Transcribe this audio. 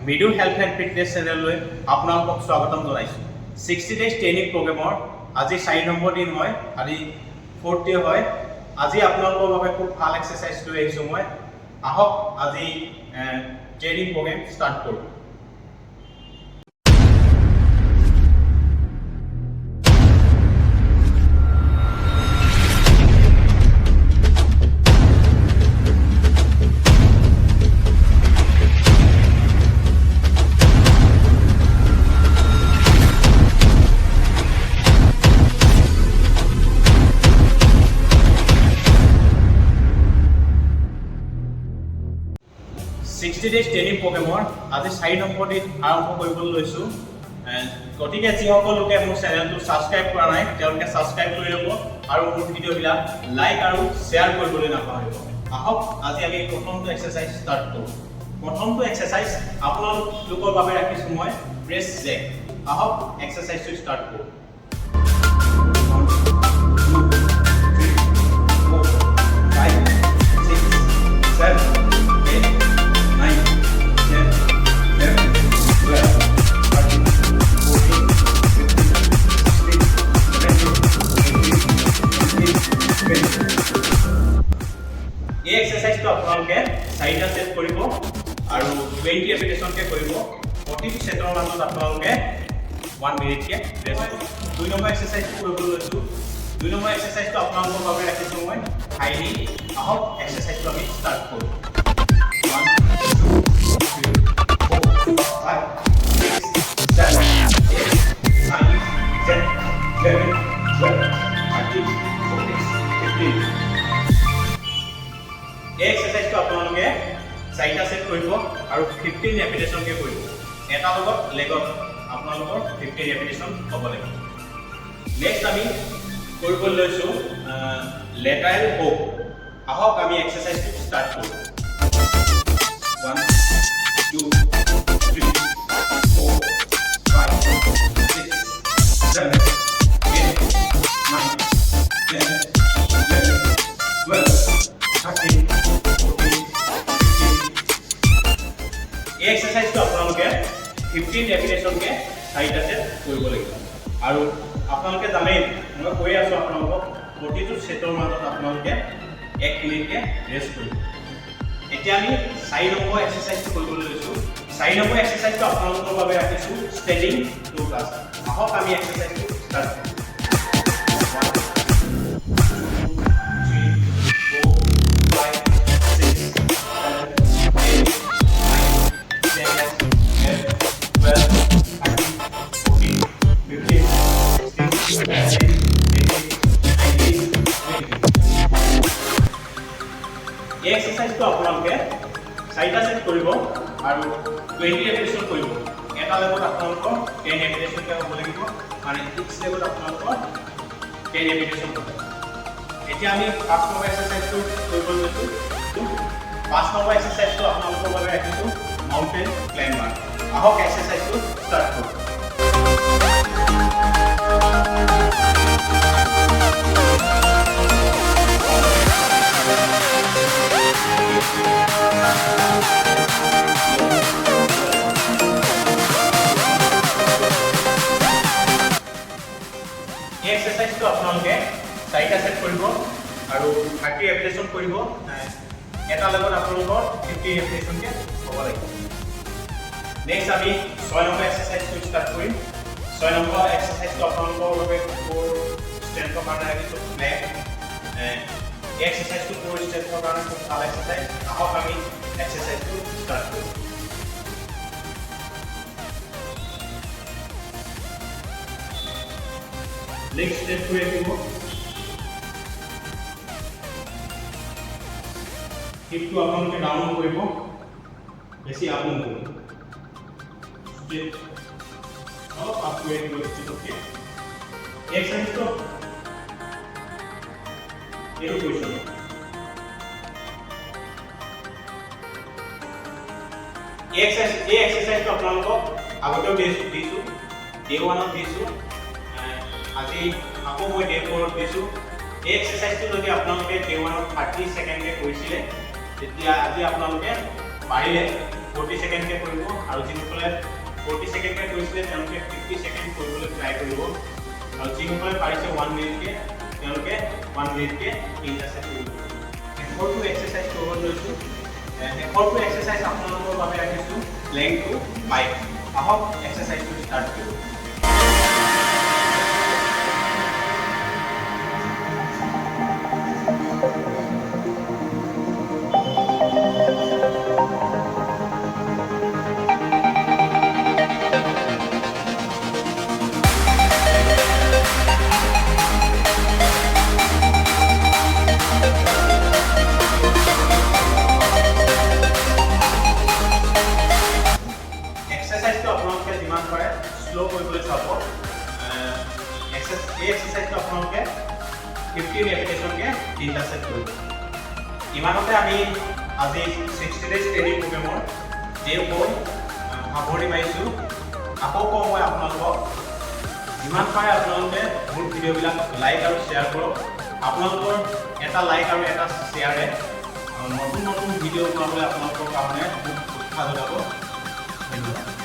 মিডু health and fitness চেনেললৈ আপোনালোকক স্বাগতম জনাইছোঁ। 60 ডেজ ট্ৰেইনিং প্ৰগ্ৰেমৰ আজি 4 নম্বৰ দিন হয়, আজি 4th ডে হয়। আজি আপোনালোকৰ বাবে খুব ভাল এক্সাৰচাইজ লৈ আহিছোঁ মই। আহক আজি ট্ৰেইনিং প্ৰগ্ৰেম ষ্টাৰ্ট কৰোঁ। ছিক্সটি ডেজ ট্ৰেইনিং প্ৰগ্ৰেমৰ আজি 4 নম্বৰ দিন আৰম্ভ কৰিবলৈ লৈছোঁ। গতিকে যিসকল লোকে মোৰ চেনেলটো ছাবস্ক্ৰাইব কৰা নাই তেওঁলোকে ছাবস্ক্ৰাইব কৰি ল'ব আৰু মোৰ ভিডিঅ'বিলাক লাইক আৰু শ্বেয়াৰ কৰিবলৈ নাপাহৰিব। আহক আজি আমি প্ৰথমটো এক্সাৰচাইজ ষ্টাৰ্ট কৰোঁ। প্ৰথমটো এক্সাৰচাইজ আপোনালোকৰ বাবে ৰাখিছোঁ মই প্ৰেছ জেক। আহক এক্সাৰচাইজটো ষ্টাৰ্ট কৰোঁ। 4টা সেট কৰিব আৰু 20 ৰেপিটেশনকে কৰিব। প্ৰতিটো সেটৰ মাজত আপোনালোকে 1 মিনিটকে ৰেষ্ট কৰিব। 2 নম্বৰ এক্সাৰসাইজটো কৰিবলৈ লৈছোঁ। 2 নম্বৰ এক্সাৰসাইজটো আপোনালোকৰ বাবে ৰাখিছোঁ মই হাইলি। আহক এক্সাৰসাইজটো আমি ষ্টাৰ্ট কৰোঁ। 1 2 3 4 5 6 7 8 9 10 11 12 13 14 15 এই এক্সাৰসাইজটো আপোনালোকে 4টা সেট কৰিব আৰু 15 ৰেপিটেশনকে কৰিব। এটা লগত লেগত আপোনালোকৰ 15 ৰেপিটেশন হ'ব লাগিব। নেক্সট আমি কৰিবলৈ লৈছোঁ লেটাৰেল হুক। আহক আমি এক্সাৰসাইজটো ষ্টাৰ্ট কৰোঁ। 1 2 3 4 5 6 7 8 9 10 11 12 13 এই এক্সাৰসাইজটো আপোনালোকে 15 ৰেপিটেশনকে 4টা সেট কৰিব লাগিব। আৰু আপোনালোকে জানেই মই কৈ আছোঁ আপোনালোকক প্ৰতিটো সেটৰ মাজত আপোনালোকে 1 মিনিটকে ৰেষ্ট কৰিব। এতিয়া আমি 4 নম্বৰ এক্সাৰসাইজটো কৰিবলৈ লৈছোঁ। 4 নম্বৰ এক্সাৰসাইজটো আপোনালোকৰ বাবে ৰাখিছোঁ ষ্টেণ্ডিং টু ক্লাছ। আহক আমি এক্সাৰসাইজটো ষ্টাৰ্ট কৰোঁ। এই এক্সাৰসাইজটো আপোনালোকে 4টা সেট কৰিব আৰু 20 ৰেপিটেশন কৰিব। এটা লেভেলত আপোনালোকৰ 10 ৰেপিটেশনকে হ'ব লাগিব, মানে each লেভেলত আপোনালোকৰ 10 ৰেপিটেশন হ'ব। এতিয়া আমি 5 নম্বৰ এক্সাৰসাইজটো কৰিবলৈ লৈছোঁ। 5 নম্বৰ এক্সাৰসাইজটো আপোনালোকৰ বাবে ৰাখিছোঁ মাউণ্টেন ক্লাইম্বাৰ। আহক এক্সাৰসাইজটো ষ্টাৰ্ট কৰোঁ। এই এক্সাৰসাইজটো আপোনালোকে 4টা সেট কৰিব আৰু 30 ৰেপিটেশন কৰিব। এটা লগত আপোনালোকৰ 50 ৰেপিটেশনকে হ'ব লাগিব। নেক্সট আমি 6 নম্বৰ এক্সাৰসাইজটো ষ্টাৰ্ট কৰিম। 6 নম্বৰ এক্সাৰসাইজটো আপোনালোকৰ বাবে কোৰ ষ্ট্ৰেংথৰ কাৰণে ৰাখিছোঁ ফ্লেগ। এই এক্সাৰসাইজটো কোৰ ষ্ট্ৰেংথৰ কাৰণে খুব ভাল এক্সাৰসাইজ। আহক আমি এক্সাৰসাইজটো ষ্টাৰ্ট কৰোঁ। নেক্সট স্টেপ কৰি আহিব। হিপটো আপোনালোকে ডাউন কৰিব, বেছি আপ নকৰিব। ষ্ট্ৰেট অলপ আপ কৰি আহিব ষ্ট্ৰেটকে। এক্সাৰসাইজটো এইটো পজিশ্যন। এই এক্সাৰসাইজটো আপোনালোকক আগতেও দিছোঁ, ডে 1ত দিছোঁ, আজি আকৌ মই ডে 4ত দিছোঁ। এই এক্সাৰসাইজটো যদি আপোনালোকে ডে 1ত 30 ছেকেণ্ডকে কৰিছিলে তেতিয়া আজি আপোনালোকে পাৰিলে 40 সেকেন্ডকে কৰিব আৰু যিসকলে 40 সেকেন্ডকে কৰিছিলে তেওঁলোকে 50 সেকেন্ড কৰিবলৈ ট্ৰাই কৰিব আৰু যিসকলে পাৰিছে 1 মিনিটকে তেওঁলোকে 1 মিনিটকে তিনিটা সেট কৰিব শেষৰটো এক্সাৰসাইজ কৰিব লৈছো শেষৰটো এক্সাৰসাইজ আপোনালোকৰ বাবে ৰাখিছো লেগ টু পাইক আহক এক্সাৰসাইজটো ষ্টাৰ্ট কৰো যিমান পাৰে স্লো কৰিবলৈ চাব এক্সাৰসাইজটো আপোনালোকে 50 ৰেপিটেশনকে তিনিটা সেট কৰিব ইমানতে আমি আজি 60 ডেজ ট্ৰেইনিং প্ৰগ্ৰামৰ ডে 4 সামৰণি মাৰিছো আকৌ কওঁ মই আপোনালোকক যিমান পাৰে আপোনালোকে মোৰ ভিডিঅ'বিলাক লাইক আৰু শ্বেয়াৰ কৰক আপোনালোকৰ এটা লাইক আৰু এটা শ্বেয়াৰে নতুন নতুন ভিডিঅ' বনাবলৈ আপোনালোকৰ কাৰণে খুব উৎসাহ যোগাব ধন্যবাদ